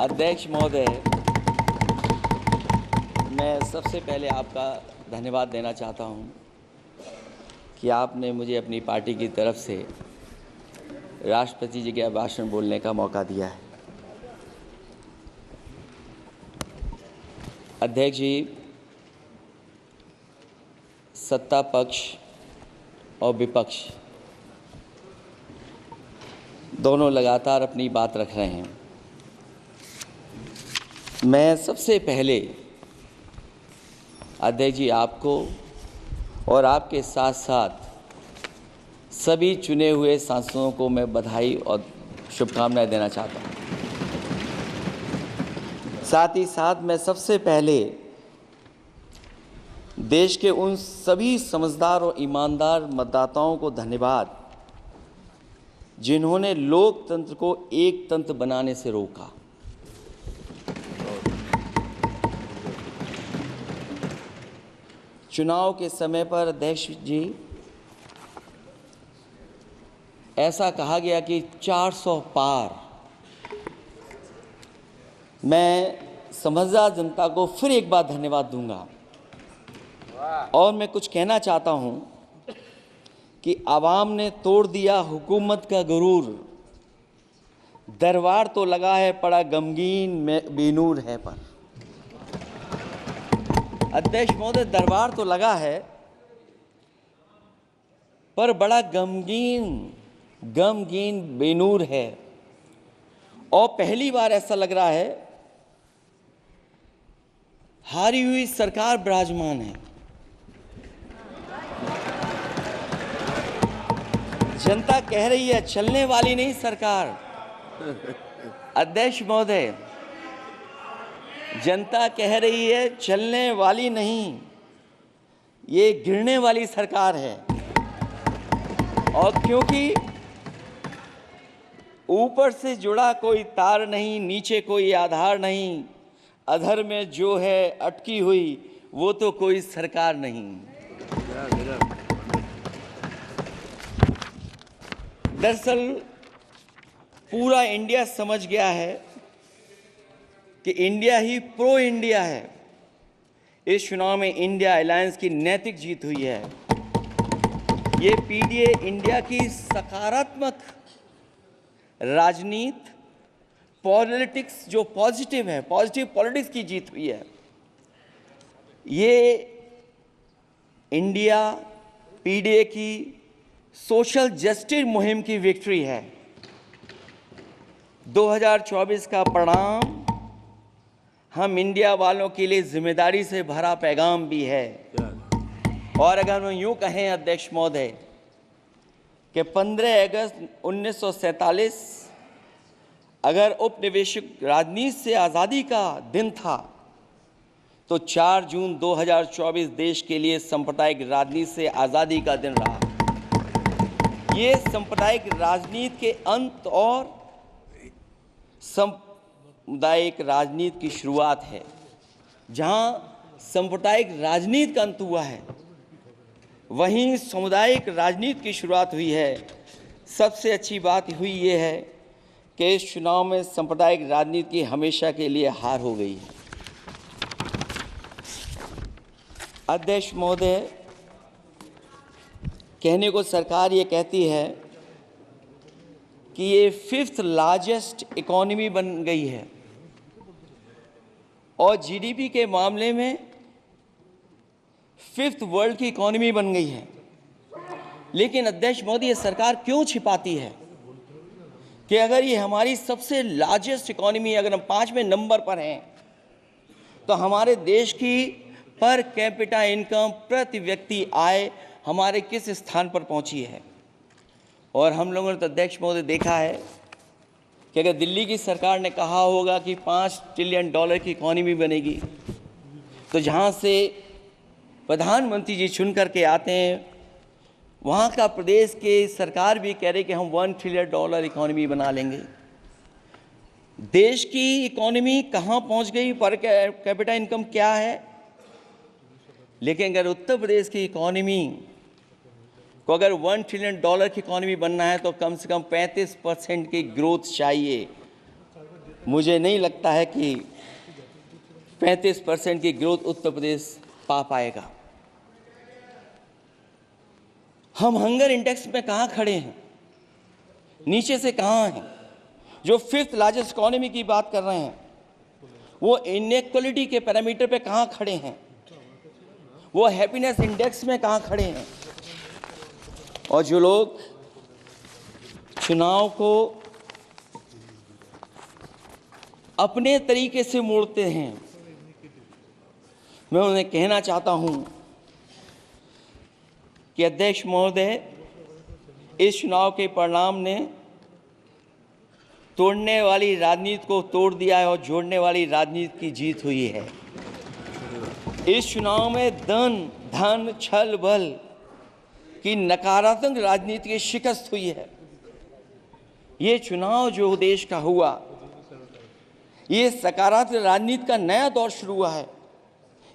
अध्यक्ष महोदय, मैं सबसे पहले आपका धन्यवाद देना चाहता हूं कि आपने मुझे अपनी पार्टी की तरफ से राष्ट्रपति जी के भाषण बोलने का मौका दिया है। अध्यक्ष जी, सत्ता पक्ष और विपक्ष दोनों लगातार अपनी बात रख रहे हैं। मैं सबसे पहले अध्यक्ष जी आपको और आपके साथ साथ सभी चुने हुए सांसदों को मैं बधाई और शुभकामनाएं देना चाहता हूं। साथ ही साथ मैं सबसे पहले देश के उन सभी समझदार और ईमानदार मतदाताओं को धन्यवाद जिन्होंने लोकतंत्र को एक तंत्र बनाने से रोका। चुनाव के समय पर अध्यक्ष जी ऐसा कहा गया कि 400 पार। मैं समझदार जनता को फिर एक बार धन्यवाद दूंगा और मैं कुछ कहना चाहता हूं कि आवाम ने तोड़ दिया हुकूमत का गुरूर, दरबार तो लगा है पड़ा गमगीन में बेनूर है पर। अध्यक्ष महोदय, दरबार तो लगा है पर बड़ा गमगीन बेनूर है और पहली बार ऐसा लग रहा है हारी हुई सरकार विराजमान है। जनता कह रही है चलने वाली नहीं सरकार। अध्यक्ष महोदय, जनता कह रही है चलने वाली नहीं, ये गिरने वाली सरकार है। और क्योंकि ऊपर से जुड़ा कोई तार नहीं, नीचे कोई आधार नहीं, अधर में जो है अटकी हुई वो तो कोई सरकार नहीं। दरअसल पूरा इंडिया समझ गया है कि इंडिया ही प्रो इंडिया है। इस चुनाव में इंडिया अलायंस की नैतिक जीत हुई है। ये पीडीए इंडिया की सकारात्मक राजनीति, पॉलिटिक्स जो पॉजिटिव है, पॉजिटिव पॉलिटिक्स की जीत हुई है। ये इंडिया पीडीए की सोशल जस्टिस मुहिम की विक्ट्री है। 2024 का परिणाम हम इंडिया वालों के लिए जिम्मेदारी से भरा पैगाम भी है। और अगर हम यूं कहें अध्यक्ष महोदय कि 15 अगस्त 1947 अगर उपनिवेशिक राजनीति से आज़ादी का दिन था तो 4 जून 2024 देश के लिए सांप्रदायिक राजनीति से आज़ादी का दिन रहा। ये सांप्रदायिक राजनीति के अंत और सामुदायिक राजनीति की शुरुआत है। जहां सांप्रदायिक राजनीति का अंत हुआ है वहीं सामुदायिक राजनीति की शुरुआत हुई है। सबसे अच्छी बात हुई ये है कि इस चुनाव में सांप्रदायिक राजनीति की हमेशा के लिए हार हो गई है। अध्यक्ष महोदय, कहने को सरकार ये कहती है कि ये 5th लार्जेस्ट इकोनॉमी बन गई है और जीडीपी के मामले में 5th वर्ल्ड की इकोनॉमी बन गई है। लेकिन अध्यक्ष मोदी, ये सरकार क्यों छिपाती है कि अगर ये हमारी सबसे लार्जेस्ट इकोनॉमी, अगर हम 5वें नंबर पर हैं, तो हमारे देश की पर कैपिटा इनकम, प्रति व्यक्ति आय हमारे किस स्थान पर पहुंची है। और हम लोगों ने तो अध्यक्ष महोदय देखा है कि अगर दिल्ली की सरकार ने कहा होगा कि $5 ट्रिलियन की इकोनॉमी बनेगी, तो जहां से प्रधानमंत्री जी चुन करके आते हैं वहाँ का प्रदेश के सरकार भी कह रही कि हम $1 ट्रिलियन इकोनॉमी बना लेंगे। देश की इकोनॉमी कहाँ पहुँच गई, पर कैपिटा इनकम क्या है। लेकिन अगर उत्तर प्रदेश की इकोनॉमी को अगर $1 ट्रिलियन की इकोनॉमी बनना है तो कम से कम 35% की ग्रोथ चाहिए। मुझे नहीं लगता है कि 35% की ग्रोथ उत्तर प्रदेश पा पाएगा। हम हंगर इंडेक्स में कहाँ खड़े हैं, नीचे से कहाँ हैं। जो 5th लार्जेस्ट इकोनॉमी की बात कर रहे हैं वो इनइक्वालिटी के पैरामीटर पे कहाँ खड़े हैं, वो हैप्पीनेस इंडेक्स में कहाँ खड़े हैं। और जो लोग चुनाव को अपने तरीके से मोड़ते हैं, मैं उन्हें कहना चाहता हूं कि अध्यक्ष महोदय, इस चुनाव के परिणाम ने तोड़ने वाली राजनीति को तोड़ दिया है और जोड़ने वाली राजनीति की जीत हुई है। इस चुनाव में धन छल बल की नकारात्मक राजनीति की शिकस्त हुई है। ये चुनाव जो देश का हुआ, ये सकारात्मक राजनीति का नया दौर शुरू हुआ है।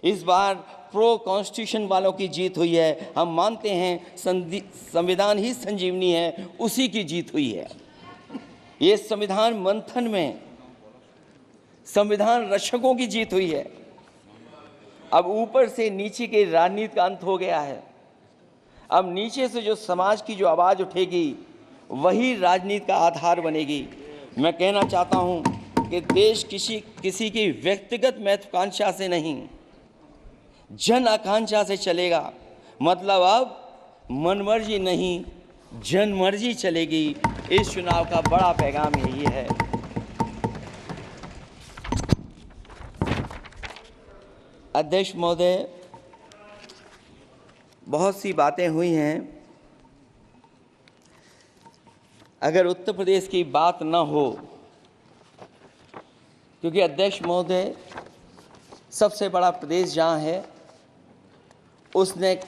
इस बार प्रो कॉन्स्टिट्यूशन वालों की जीत हुई है। हम मानते हैं संविधान ही संजीवनी है, उसी की जीत हुई है। ये संविधान मंथन में संविधान रक्षकों की जीत हुई है। अब ऊपर से नीचे की राजनीति का अंत हो गया है। अब नीचे से जो समाज की जो आवाज़ उठेगी वही राजनीति का आधार बनेगी। मैं कहना चाहता हूं कि देश किसी की व्यक्तिगत महत्वाकांक्षा से नहीं, जन आकांक्षा से चलेगा। मतलब अब मनमर्जी नहीं, जनमर्जी चलेगी। इस चुनाव का बड़ा पैगाम यही है। अध्यक्ष महोदय, बहुत सी बातें हुई हैं। अगर उत्तर प्रदेश की बात न हो, क्योंकि अध्यक्ष महोदय सबसे बड़ा प्रदेश जहाँ है, उसने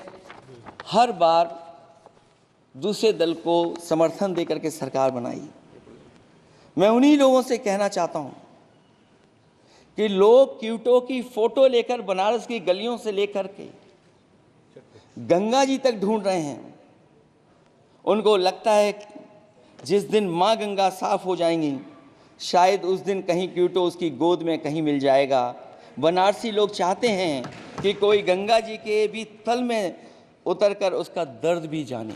हर बार दूसरे दल को समर्थन देकर के सरकार बनाई। मैं उन्हीं लोगों से कहना चाहता हूँ कि लोग क्यूटो की फोटो लेकर बनारस की गलियों से लेकर के गंगा जी तक ढूंढ रहे हैं। उनको लगता है जिस दिन माँ गंगा साफ हो जाएंगी, शायद उस दिन कहीं क्यूटो उसकी गोद में कहीं मिल जाएगा। बनारसी लोग चाहते हैं कि कोई गंगा जी के भी तल में उतरकर उसका दर्द भी जाने।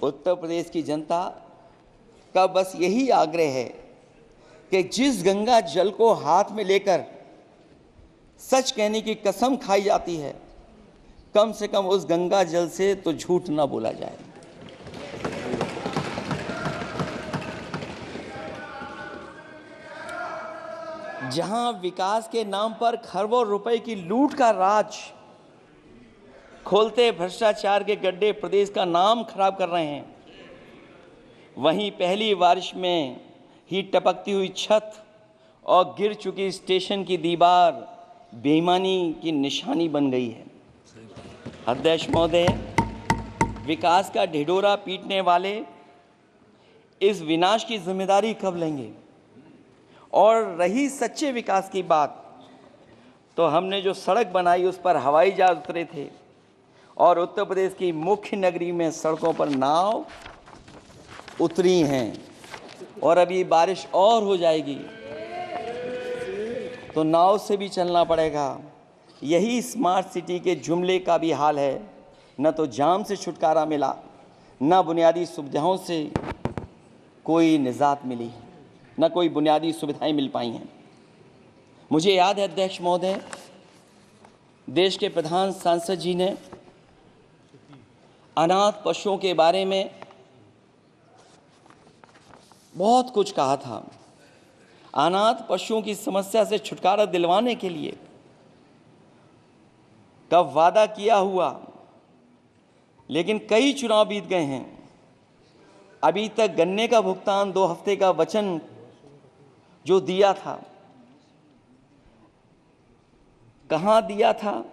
उत्तर प्रदेश की जनता का बस यही आग्रह है कि जिस गंगा जल को हाथ में लेकर सच कहने की कसम खाई जाती है, कम से कम उस गंगा जल से तो झूठ ना बोला जाए। जहां विकास के नाम पर खरबों रुपए की लूट का राज खोलते भ्रष्टाचार के गड्ढे प्रदेश का नाम खराब कर रहे हैं, वहीं पहली बारिश में ही टपकती हुई छत और गिर चुकी स्टेशन की दीवार बेईमानी की निशानी बन गई है। अध्यक्ष महोदय, विकास का ढिढोरा पीटने वाले इस विनाश की जिम्मेदारी कब लेंगे? और रही सच्चे विकास की बात, तो हमने जो सड़क बनाई उस पर हवाई जहाज उतरे थे और उत्तर प्रदेश की मुख्य नगरी में सड़कों पर नाव उतरी हैं। और अभी बारिश और हो जाएगी तो नाव से भी चलना पड़ेगा। यही स्मार्ट सिटी के जुमले का भी हाल है। न तो जाम से छुटकारा मिला, न बुनियादी सुविधाओं से कोई निजात मिली, न कोई बुनियादी सुविधाएं मिल पाई हैं। मुझे याद है अध्यक्ष महोदय, देश के प्रधान सांसद जी ने अनाथ पशुओं के बारे में बहुत कुछ कहा था। अनाथ पशुओं की समस्या से छुटकारा दिलवाने के लिए कब वादा किया हुआ, लेकिन कई चुनाव बीत गए हैं, अभी तक गन्ने का भुगतान 2 हफ्ते का वचन जो दिया था, कहां दिया था?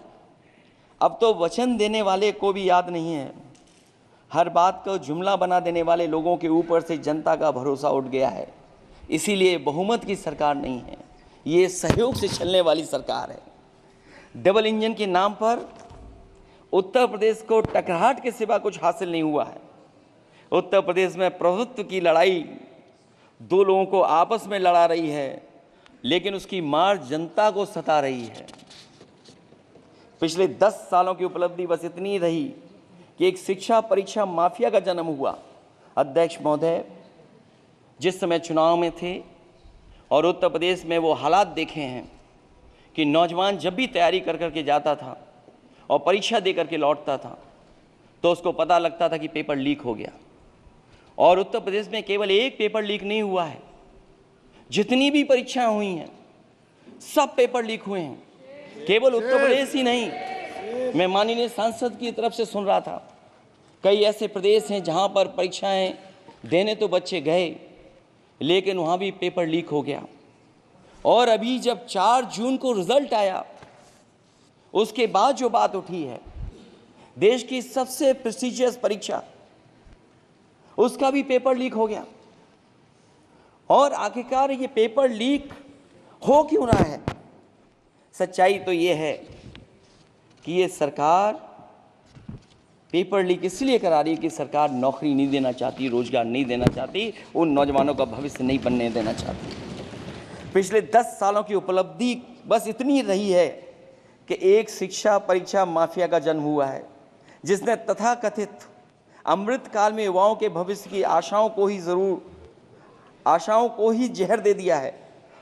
अब तो वचन देने वाले को भी याद नहीं है। हर बात को जुमला बना देने वाले लोगों के ऊपर से जनता का भरोसा उठ गया है। इसीलिए बहुमत की सरकार नहीं है, ये सहयोग से चलने वाली सरकार है। डबल इंजन के नाम पर उत्तर प्रदेश को टकराहट के सिवा कुछ हासिल नहीं हुआ है। उत्तर प्रदेश में प्रभुत्व की लड़ाई दो लोगों को आपस में लड़ा रही है, लेकिन उसकी मार जनता को सता रही है। पिछले 10 सालों की उपलब्धि बस इतनी रही कि एक शिक्षा परीक्षा माफिया का जन्म हुआ। अध्यक्ष महोदय, जिस समय चुनाव में थे और उत्तर प्रदेश में वो हालात देखे हैं कि नौजवान जब भी तैयारी कर करके जाता था और परीक्षा दे करके लौटता था तो उसको पता लगता था कि पेपर लीक हो गया। और उत्तर प्रदेश में केवल एक पेपर लीक नहीं हुआ है, जितनी भी परीक्षाएं हुई हैं सब पेपर लीक हुए हैं। केवल उत्तर प्रदेश ही नहीं, मैं माननीय सांसद की तरफ से सुन रहा था, कई ऐसे प्रदेश हैं जहां पर परीक्षाएं देने तो बच्चे गए लेकिन वहां भी पेपर लीक हो गया। और अभी जब 4 जून को रिजल्ट आया, उसके बाद जो बात उठी है, देश की सबसे प्रेस्टिजियस परीक्षा, उसका भी पेपर लीक हो गया। और आखिरकार ये पेपर लीक हो क्यों रहा है? सच्चाई तो ये है कि ये सरकार पेपर लीक इसलिए करा रही है कि सरकार नौकरी नहीं देना चाहती, रोजगार नहीं देना चाहती, उन नौजवानों का भविष्य नहीं बनने देना चाहती। पिछले 10 सालों की उपलब्धि बस इतनी रही है कि एक शिक्षा परीक्षा माफिया का जन्म हुआ है, जिसने तथाकथित अमृत काल में युवाओं के भविष्य की आशाओं को ही जहर दे दिया है।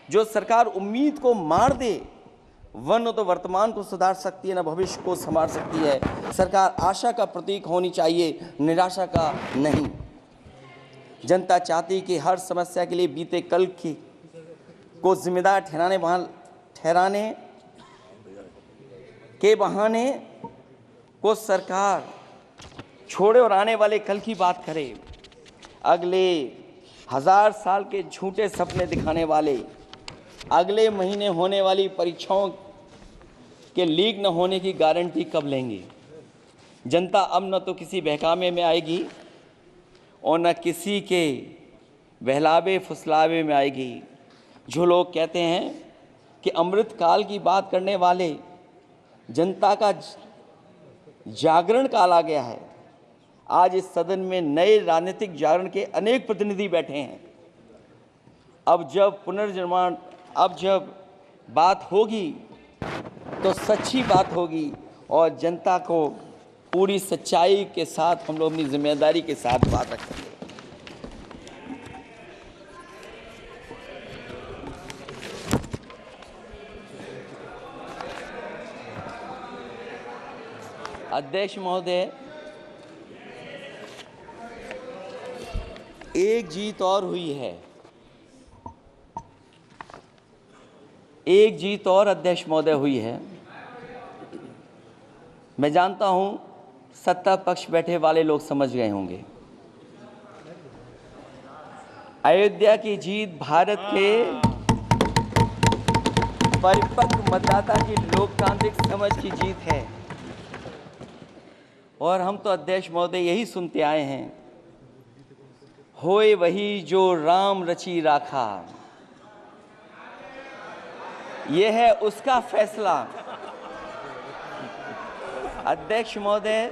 जो सरकार उम्मीद को मार दे, वह न तो वर्तमान को सुधार सकती है, न भविष्य को संवार सकती है। सरकार आशा का प्रतीक होनी चाहिए, निराशा का नहीं। जनता चाहती कि हर समस्या के लिए बीते कल को जिम्मेदार ठहराने के बहाने को सरकार छोड़े और आने वाले कल की बात करे। अगले 1000 साल के झूठे सपने दिखाने वाले अगले महीने होने वाली परीक्षाओं के लीक न होने की गारंटी कब लेंगे? जनता अब न तो किसी बहकावे में आएगी और न किसी के बहलावे फुसलावे में आएगी। जो लोग कहते हैं कि अमृत काल की बात करने वाले जनता का जागरण काल आ गया है, आज इस सदन में नए राजनीतिक जागरण के अनेक प्रतिनिधि बैठे हैं। अब जब बात होगी तो सच्ची बात होगी और जनता को पूरी सच्चाई के साथ हम लोग अपनी जिम्मेदारी के साथ बात रखेंगे। अध्यक्ष महोदय, एक जीत और हुई है, एक जीत और अध्यक्ष महोदय हुई है। मैं जानता हूं सत्ता पक्ष बैठे वाले लोग समझ गए होंगे। अयोध्या की जीत भारत के परिपक्व मतदाता की लोकतांत्रिक समझ की जीत है। और हम तो अध्यक्ष महोदय यही सुनते आए हैं, होए वही जो राम रची राखा, यह है उसका फैसला। अध्यक्ष महोदय,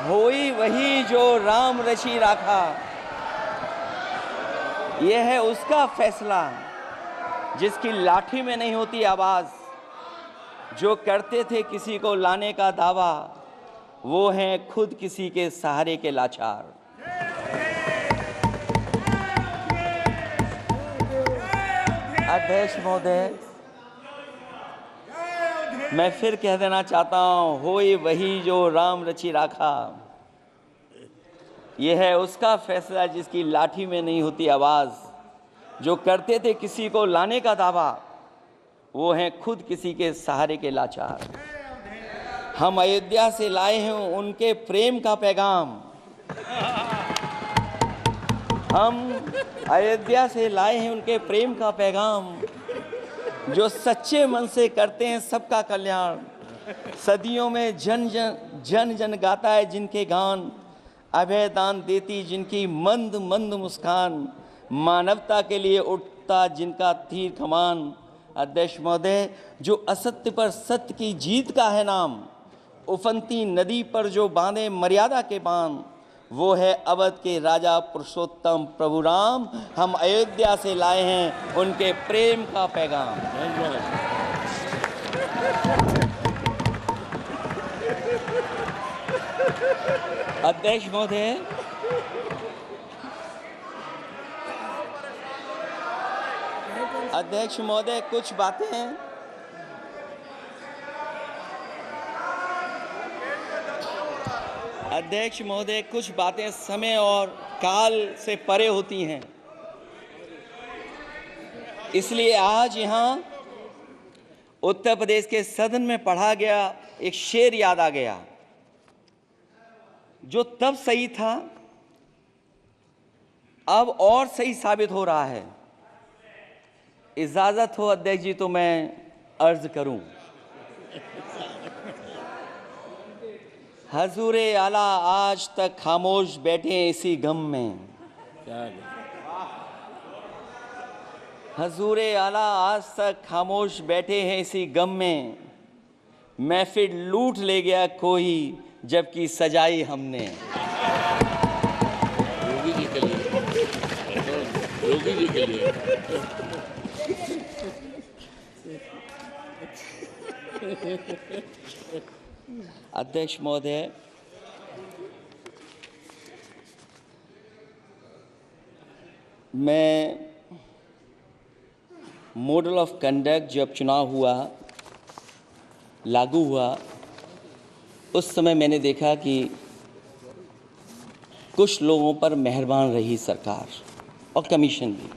होई वही जो राम रची राखा, यह है उसका फैसला। जिसकी लाठी में नहीं होती आवाज, जो करते थे किसी को लाने का दावा, वो हैं खुद किसी के सहारे के लाचार। अध्यक्ष महोदय, मैं फिर कह देना चाहता हूं, होए वही जो राम रची राखा, यह है उसका फैसला जिसकी लाठी में नहीं होती आवाज, जो करते थे किसी को लाने का दावा, वो हैं खुद किसी के सहारे के लाचार। हम अयोध्या से लाए हैं उनके प्रेम का पैगाम, हम अयोध्या से लाए हैं उनके प्रेम का पैगाम, जो सच्चे मन से करते हैं सबका कल्याण। सदियों में जन जन गाता है जिनके गान, अभय दान देती जिनकी मंद मंद मुस्कान, मानवता के लिए उठता जिनका तीर कमान। अध्यक्ष महोदय, जो असत्य पर सत्य की जीत का है नाम, उफनती नदी पर जो बांधे मर्यादा के बांध, वो है अवध के राजा पुरुषोत्तम प्रभु राम। हम अयोध्या से लाए हैं उनके प्रेम का पैगाम। अध्यक्ष महोदय, कुछ बातें कुछ बातें समय और काल से परे होती हैं, इसलिए आज यहाँ उत्तर प्रदेश के सदन में पढ़ा गया एक शेर याद आ गया, जो तब सही था अब और सही साबित हो रहा है। इजाजत हो अध्यक्ष जी तो मैं अर्ज करूं। हजूरे आला आज तक खामोश बैठे इसी गम में, हजूरे आला आज तक खामोश बैठे हैं इसी गम में, महफिल लूट ले गया कोई जबकि सजाई हमने। योगी जी के लिए अध्यक्ष महोदय, मैं मॉडल ऑफ कंडक्ट जब चुनाव लागू हुआ उस समय मैंने देखा कि कुछ लोगों पर मेहरबान रही सरकार और कमीशन भी।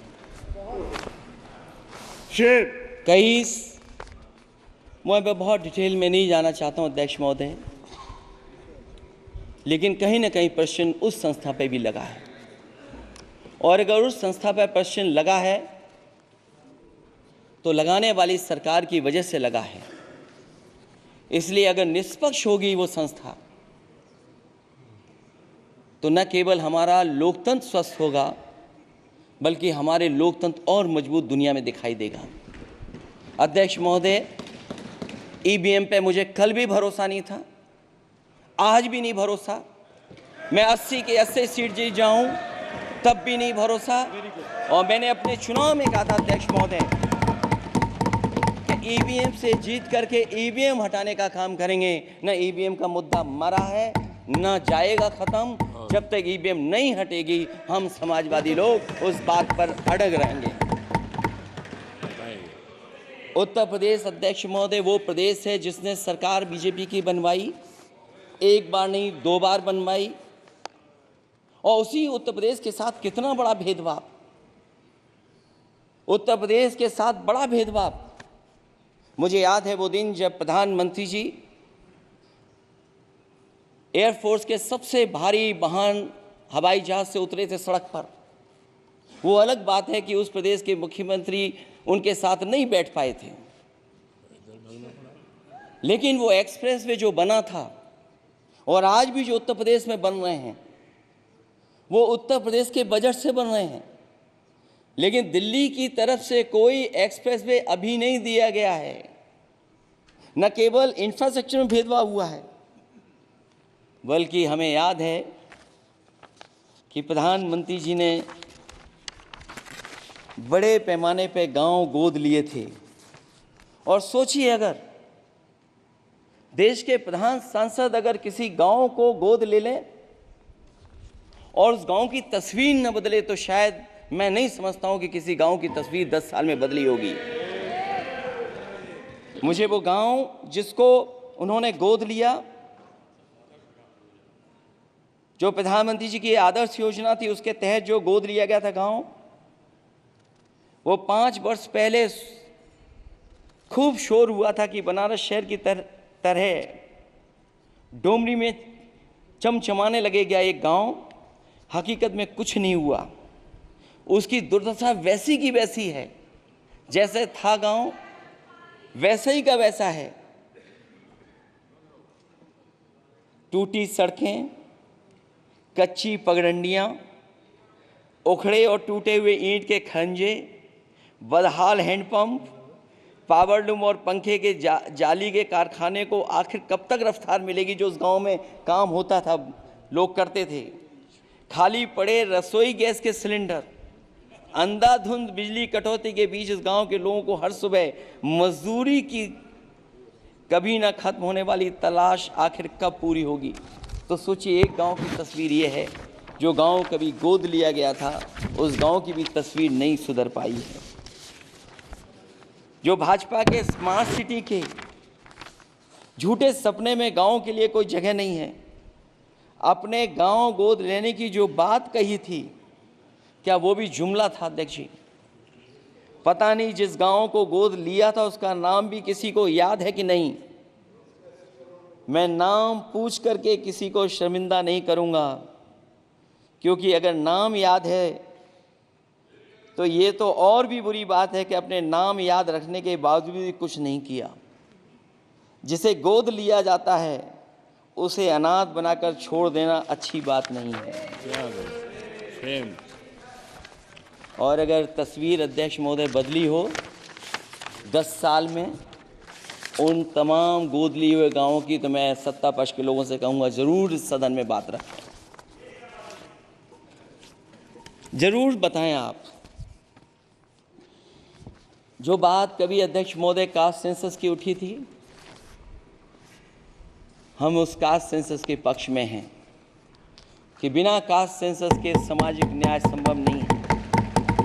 मैं बहुत डिटेल में नहीं जाना चाहता हूं अध्यक्ष महोदय, लेकिन कहीं ना कहीं प्रश्न उस संस्था पे भी लगा है, और अगर उस संस्था पर प्रश्न लगा है तो लगाने वाली सरकार की वजह से लगा है। इसलिए अगर निष्पक्ष होगी वो संस्था तो न केवल हमारा लोकतंत्र स्वस्थ होगा बल्कि हमारे लोकतंत्र और मजबूत दुनिया में दिखाई देगा। अध्यक्ष महोदय, ईवीएम पे मुझे कल भी भरोसा नहीं था, आज भी नहीं भरोसा। मैं 80 के 80 सीट जीत जाऊं तब भी नहीं भरोसा। और मैंने अपने चुनाव में कहा था अध्यक्ष महोदय कि ईवीएम से जीत करके ईवीएम हटाने का काम करेंगे। न ईवीएम का मुद्दा मरा है न जाएगा खत्म। जब तक ईवीएम नहीं हटेगी हम समाजवादी लोग उस बात पर अड़ग रहेंगे। उत्तर प्रदेश अध्यक्ष महोदय वो प्रदेश है जिसने सरकार बीजेपी की बनवाई, एक बार नहीं 2 बार बनवाई, और उसी उत्तर प्रदेश के साथ कितना बड़ा भेदभाव, उत्तर प्रदेश के साथ बड़ा भेदभाव। मुझे याद है वो दिन जब प्रधानमंत्री जी एयरफोर्स के सबसे भारी वाहन हवाई जहाज से उतरे थे सड़क पर। वो अलग बात है कि उस प्रदेश के मुख्यमंत्री उनके साथ नहीं बैठ पाए थे, लेकिन वो एक्सप्रेसवे जो बना था और आज भी जो उत्तर प्रदेश में बन रहे हैं वो उत्तर प्रदेश के बजट से बन रहे हैं। लेकिन दिल्ली की तरफ से कोई एक्सप्रेसवे अभी नहीं दिया गया है। न केवल इंफ्रास्ट्रक्चर में भेदभाव हुआ है बल्कि हमें याद है कि प्रधानमंत्री जी ने बड़े पैमाने पे गांव गोद लिए थे। और सोचिए, अगर देश के प्रधान सांसद अगर किसी गांव को गोद ले लें और उस गांव की तस्वीर न बदले तो शायद मैं नहीं समझता हूं कि किसी गांव की तस्वीर 10 साल में बदली होगी। मुझे वो गांव जिसको उन्होंने गोद लिया, जो प्रधानमंत्री जी की आदर्श योजना थी उसके तहत जो गोद लिया गया था गांव, वो 5 वर्ष पहले खूब शोर हुआ था कि बनारस शहर की तरह डोमरी में चमचमाने लगेगा एक गांव। हकीकत में कुछ नहीं हुआ। उसकी दुर्दशा वैसी की वैसी है, जैसे था गांव वैसा ही का वैसा है। टूटी सड़कें, कच्ची पगडंडियां, उखड़े और टूटे हुए ईंट के खंजे, बदहाल हैंडपंप, पावरलूम और पंखे के जाली के कारखाने को आखिर कब तक रफ्तार मिलेगी जो उस गांव में काम होता था, लोग करते थे। खाली पड़े रसोई गैस के सिलेंडर, अंधाधुंध बिजली कटौती के बीच इस गांव के लोगों को हर सुबह मजदूरी की कभी ना खत्म होने वाली तलाश आखिर कब पूरी होगी। तो सोचिए, एक गांव की तस्वीर ये है, जो गांव कभी गोद लिया गया था उस गांव की भी तस्वीर नहीं सुधर पाई है। जो भाजपा के स्मार्ट सिटी के झूठे सपने में गांव के लिए कोई जगह नहीं है। अपने गांव गोद लेने की जो बात कही थी, क्या वो भी जुमला था अध्यक्ष जी? पता नहीं जिस गांव को गोद लिया था उसका नाम भी किसी को याद है कि नहीं। मैं नाम पूछ करके किसी को शर्मिंदा नहीं करूंगा, क्योंकि अगर नाम याद है तो ये तो और भी बुरी बात है कि अपने नाम याद रखने के बावजूद भी कुछ नहीं किया। जिसे गोद लिया जाता है उसे अनाथ बनाकर छोड़ देना अच्छी बात नहीं है। और अगर तस्वीर अध्यक्ष महोदय बदली हो 10 साल में उन तमाम गोद लिए हुए गांवों की, तो मैं सत्ता पक्ष के लोगों से कहूंगा जरूर इस सदन में बात रखें, जरूर बताएं आप। जो बात कभी अध्यक्ष महोदय कास्ट सेंसस की उठी थी, हम उस कास्ट सेंसस के पक्ष में हैं कि बिना कास्ट सेंसस के सामाजिक न्याय संभव नहीं है।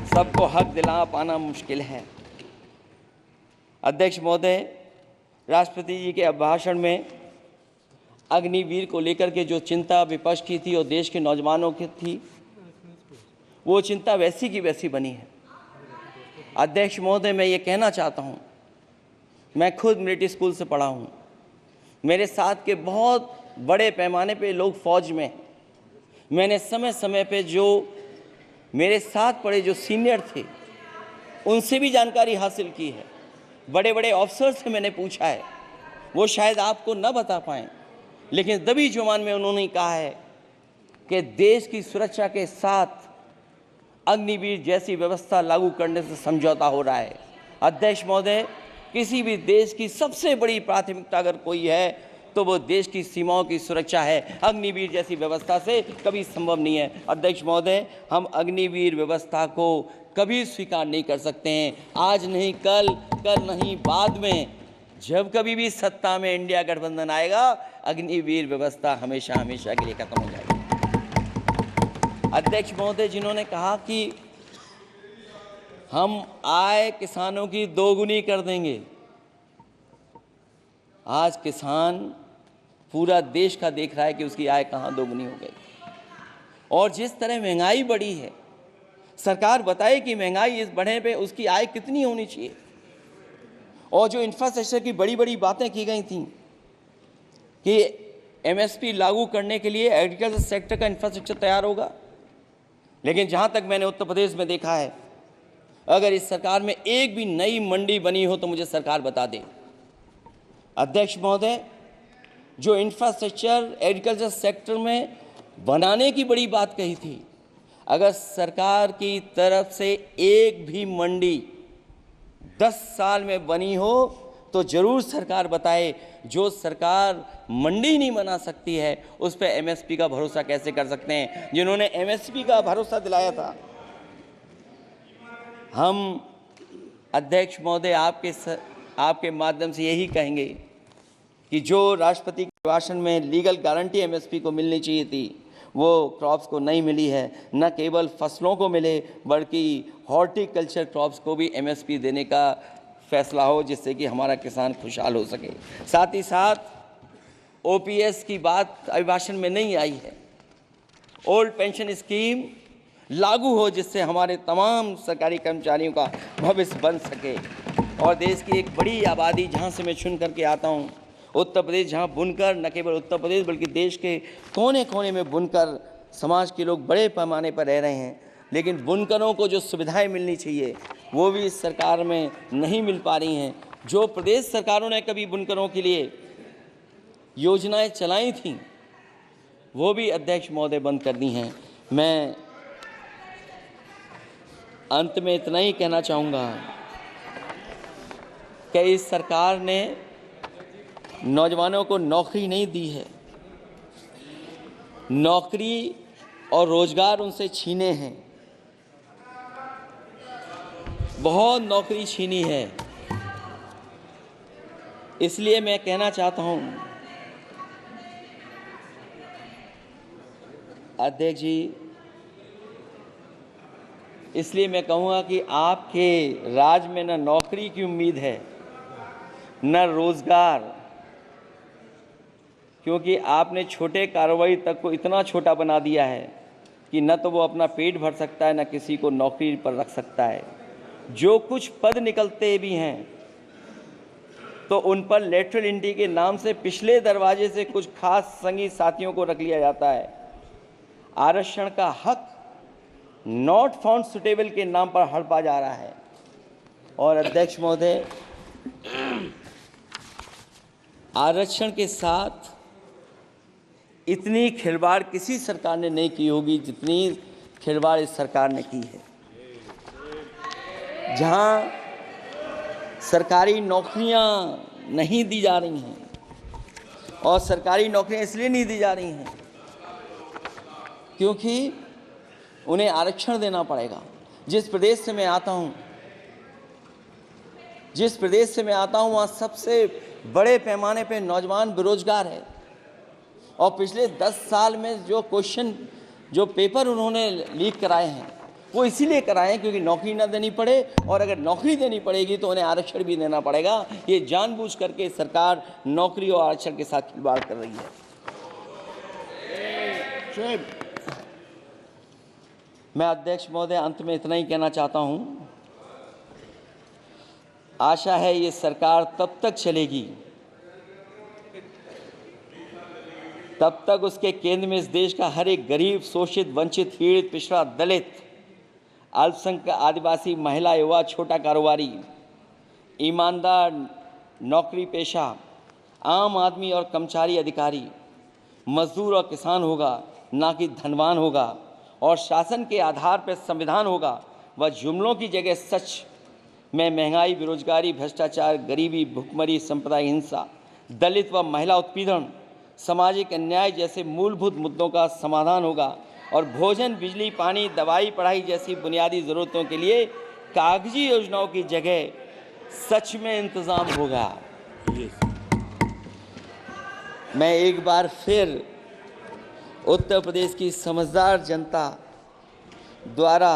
सबको हक दिला पाना मुश्किल है। अध्यक्ष महोदय, राष्ट्रपति जी के अभिभाषण में अग्निवीर को लेकर के जो चिंता विपक्ष की थी और देश के नौजवानों की थी, वो चिंता वैसी की वैसी बनी है। अध्यक्ष महोदय, मैं ये कहना चाहता हूँ, मैं खुद मिलिट्री स्कूल से पढ़ा हूँ। मेरे साथ के बहुत बड़े पैमाने पे लोग फौज में हैं। मैंने समय समय पे जो मेरे साथ पढ़े जो सीनियर थे उनसे भी जानकारी हासिल की है। बड़े बड़े अफसर से मैंने पूछा है, वो शायद आपको न बता पाएँ, लेकिन दबी जुबान में उन्होंने कहा है कि देश की सुरक्षा के साथ अग्निवीर जैसी व्यवस्था लागू करने से समझौता हो रहा है। अध्यक्ष महोदय, किसी भी देश की सबसे बड़ी प्राथमिकता अगर कोई है तो वो देश की सीमाओं की सुरक्षा है। अग्निवीर जैसी व्यवस्था से कभी संभव नहीं है। अध्यक्ष महोदय, हम अग्निवीर व्यवस्था को कभी स्वीकार नहीं कर सकते हैं। आज नहीं कल, कल नहीं बाद में, जब कभी भी सत्ता में इंडिया गठबंधन आएगा, अग्निवीर व्यवस्था हमेशा हमेशा के लिए खत्म हो जाएगी। अध्यक्ष महोदय, जिन्होंने कहा कि हम आय किसानों की दोगुनी कर देंगे, आज किसान पूरा देश का देख रहा है कि उसकी आय कहाँ दोगुनी हो गई। और जिस तरह महंगाई बढ़ी है, सरकार बताए कि महंगाई इस बढ़ने पे उसकी आय कितनी होनी चाहिए। और जो इंफ्रास्ट्रक्चर की बड़ी बड़ी बातें की गई थी कि एमएसपी लागू करने के लिए एग्रीकल्चर सेक्टर का इंफ्रास्ट्रक्चर तैयार होगा, लेकिन जहाँ तक मैंने उत्तर प्रदेश में देखा है, अगर इस सरकार में एक भी नई मंडी बनी हो तो मुझे सरकार बता दे। अध्यक्ष महोदय, जो इंफ्रास्ट्रक्चर एग्रीकल्चर सेक्टर में बनाने की बड़ी बात कही थी, अगर सरकार की तरफ से एक भी मंडी 10 साल में बनी हो तो जरूर सरकार बताए। जो सरकार मंडी नहीं बना सकती है उस पर एमएसपी का भरोसा कैसे कर सकते हैं? जिन्होंने एमएसपी का भरोसा दिलाया था। हम अध्यक्ष महोदय आपके माध्यम से यही कहेंगे कि जो राष्ट्रपति के भाषण में लीगल गारंटी एमएसपी को मिलनी चाहिए थी, वो क्रॉप्स को नहीं मिली है। न केवल फसलों को मिले बल्कि हॉर्टिकल्चर क्रॉप्स को भी एमएसपी देने का फैसला हो, जिससे कि हमारा किसान खुशहाल हो सके। साथ ही साथ ओपीएस की बात अभिभाषण में नहीं आई है। ओल्ड पेंशन स्कीम लागू हो, जिससे हमारे तमाम सरकारी कर्मचारियों का भविष्य बन सके। और देश की एक बड़ी आबादी, जहाँ से मैं चुन करके आता हूँ, उत्तर प्रदेश, जहाँ बुनकर, न केवल उत्तर प्रदेश बल्कि देश के कोने कोने में बुनकर समाज के लोग बड़े पैमाने पर रह रहे हैं, लेकिन बुनकरों को जो सुविधाएं मिलनी चाहिए वो भी इस सरकार में नहीं मिल पा रही हैं। जो प्रदेश सरकारों ने कभी बुनकरों के लिए योजनाएं चलाई थीं, वो भी अध्यक्ष महोदय बंद कर दी हैं। मैं अंत में इतना ही कहना चाहूँगा कि इस सरकार ने नौजवानों को नौकरी नहीं दी है। नौकरी और रोजगार उनसे छीने हैं, बहुत नौकरी छीनी है। इसलिए मैं कहना चाहता हूं अध्यक्ष जी, इसलिए मैं कहूँगा कि आपके राज में न नौकरी की उम्मीद है न रोजगार, क्योंकि आपने छोटे कारोबारी तक को इतना छोटा बना दिया है कि न तो वो अपना पेट भर सकता है न किसी को नौकरी पर रख सकता है। जो कुछ पद निकलते भी हैं तो उन पर लेटरल एंट्री के नाम से पिछले दरवाजे से कुछ खास संगी साथियों को रख लिया जाता है। आरक्षण का हक नॉट फाउंड सुटेबल के नाम पर हड़पा जा रहा है। और अध्यक्ष महोदय, आरक्षण के साथ इतनी खिलवाड़ किसी सरकार ने नहीं की होगी जितनी खिलवाड़ इस सरकार ने की है। जहां सरकारी नौकरियां नहीं दी जा रही हैं, और सरकारी नौकरियां इसलिए नहीं दी जा रही हैं क्योंकि उन्हें आरक्षण देना पड़ेगा। जिस प्रदेश से मैं आता हूं वहाँ सबसे बड़े पैमाने पे नौजवान बेरोजगार है, और पिछले 10 साल में जो पेपर उन्होंने लीक कराए हैं वो इसीलिए कराए हैं क्योंकि नौकरी ना देनी पड़े, और अगर नौकरी देनी पड़ेगी तो उन्हें आरक्षण भी देना पड़ेगा। ये जानबूझ करके सरकार नौकरी और आरक्षण के साथ खिलवाड़ कर रही है। मैं अध्यक्ष महोदय अंत में इतना ही कहना चाहता हूं, आशा है ये सरकार तब तक चलेगी तब तक उसके केंद्र में इस देश का हर एक गरीब, शोषित, वंचित, पीड़ित, पिछड़ा, दलित, अल्पसंख्यक, आदिवासी, महिला, युवा, छोटा कारोबारी, ईमानदार, नौकरी पेशा, आम आदमी और कर्मचारी, अधिकारी, मजदूर और किसान होगा, ना कि धनवान होगा। और शासन के आधार पर संविधान होगा। वह जुमलों की जगह सच में महंगाई, बेरोजगारी, भ्रष्टाचार, गरीबी, भुखमरी, सांप्रदायिक हिंसा, दलित व महिला उत्पीड़न, सामाजिक अन्याय जैसे मूलभूत मुद्दों का समाधान होगा। और भोजन, बिजली, पानी, दवाई, पढ़ाई जैसी बुनियादी ज़रूरतों के लिए कागजी योजनाओं की जगह सच में इंतज़ाम होगा। मैं एक बार फिर उत्तर प्रदेश की समझदार जनता द्वारा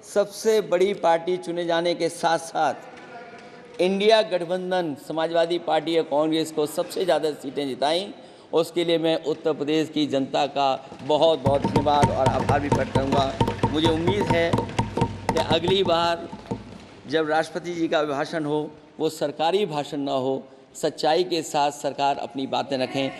सबसे बड़ी पार्टी चुने जाने के साथ साथ इंडिया गठबंधन समाजवादी पार्टी और कांग्रेस को सबसे ज़्यादा सीटें जिताई, उसके लिए मैं उत्तर प्रदेश की जनता का बहुत बहुत धन्यवाद और आभार भी प्रकट करूँगा। मुझे उम्मीद है कि अगली बार जब राष्ट्रपति जी का भाषण हो वो सरकारी भाषण ना हो, सच्चाई के साथ सरकार अपनी बातें रखें।